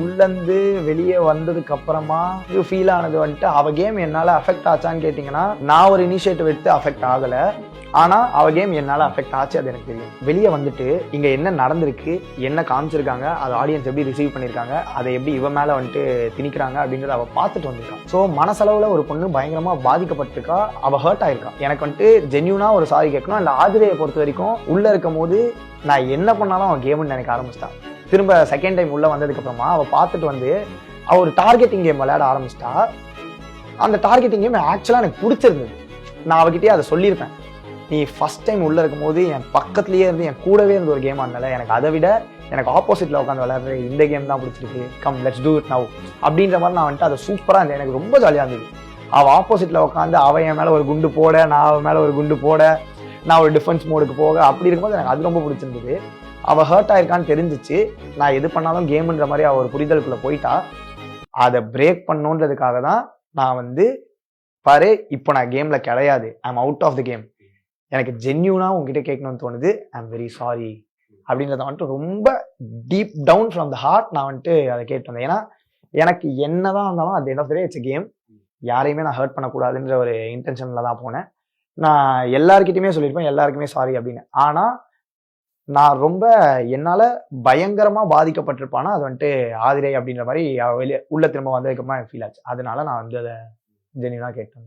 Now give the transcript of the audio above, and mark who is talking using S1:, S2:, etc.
S1: உள்ளேருந்து வெளியே வந்ததுக்கு அப்புறமா இது ஃபீல் ஆனது வந்துட்டு அவ கேம் என்னால் அஃபெக்ட் ஆச்சான்னு கேட்டிங்கன்னா நான் ஒரு இனிஷியேட்டிவ் எடுத்து அஃபெக்ட் ஆகலை. ஆனால் அவ கேம் என்னால் அஃபெக்ட் ஆச்சு, அது எனக்கு தெரியும். வெளியே வந்துட்டு இங்கே என்ன நடந்திருக்கு, என்ன காமிச்சிருக்காங்க, அதை ஆடியன்ஸ் எப்படி ரிசீவ் பண்ணியிருக்காங்க, அதை எப்படி இவன் மேலே வந்துட்டு திணிக்கிறாங்க அப்படின்றத அவள் பார்த்துட்டு வந்திருக்கான். ஸோ மனசளவில் ஒரு பொண்ணு பயங்கரமாக பாதிக்கப்பட்டிருக்கா, அவள் ஹர்ட் ஆயிருக்கான். எனக்கு வந்துட்டு ஜென்யூனாக ஒரு சாரி கேட்கணும். இல்லை ஆதிரையை பொறுத்த வரைக்கும் உள்ளே இருக்கும் போது நான் என்ன பண்ணாலும் அவன் கேம்னு நினைக்க ஆரம்பிச்சிட்டான். திரும்ப செகண்ட் டைம் உள்ளே வந்ததுக்கப்புறமா அவள் பார்த்துட்டு வந்து அவள் ஒரு டார்கெட்டிங் கேம் விளையாட ஆரம்பிச்சிட்டா. அந்த டார்கெட்டிங் கேம் ஆக்சுவலாக எனக்கு பிடிச்சிருந்தது. நான் அவகிட்டே அதை சொல்லியிருப்பேன், நீ ஃபர்ஸ்ட் டைம் உள்ளே இருக்கும்போது என் பக்கத்துலேயே இருந்து என் கூடவே இருந்து ஒரு கேம் ஆனால எனக்கு அதை விட எனக்கு ஆப்போசிட்டில் உட்காந்து விளையாடுற இந்த கேம் தான் பிடிச்சிருக்கு, come let's do it now அப்படின்ற மாதிரி நான் வந்துட்டு அதை சூப்பராக இருந்தது. எனக்கு ரொம்ப ஜாலியாக இருந்தது. அவள் ஆப்போசிட்டில் உட்காந்து அவன் என் மேலே ஒரு குண்டு போட, நான் அவன் மேலே ஒரு குண்டு போட, நான் ஒரு டிஃபென்ஸ் மோடுக்கு போக, அப்படி இருக்கும்போது எனக்கு அது ரொம்ப பிடிச்சிருந்தது. அவள் ஹர்ட் ஆயிருக்கான்னு தெரிஞ்சிச்சு. நான் எது பண்ணாலும் கேமுன்ற மாதிரி அவள் ஒரு புரிதலுக்குள்ளே போயிட்டா. அதை பிரேக் பண்ணணுன்றதுக்காக தான் நான் வந்து பாரு இப்போ நான் கேமில் கிடையாது, I am out of the game, எனக்கு ஜென்யூனாக உங்ககிட்ட கேட்கணும்னு தோணுது, ஐ எம் வெரி சாரி அப்படின்றத வந்துட்டு ரொம்ப deep down from the heart நான் வந்துட்டு அதை கேட்டு வந்தேன். ஏன்னா எனக்கு என்னதான் இருந்தாலும் அது end of the day it's game, யாரையுமே நான் ஹர்ட் பண்ணக்கூடாதுன்ற ஒரு இன்டென்ஷனில் தான் போனேன். நான் எல்லாருக்கிட்டையுமே சொல்லியிருப்பேன் எல்லாருக்குமே சாரி அப்படின்னு. ஆனால் நான் ரொம்ப என்னால் பயங்கரமாக பாதிக்கப்பட்டிருப்பானா அது வந்துட்டு ஆதிரை அப்படின்ற மாதிரி வெளியே உள்ள திரும்ப வந்ததுக்கப்புறமா எனக்கு ஃபீல் ஆச்சு. அதனால நான் வந்து அதை ஜென்யூனாக கேட்டேன்.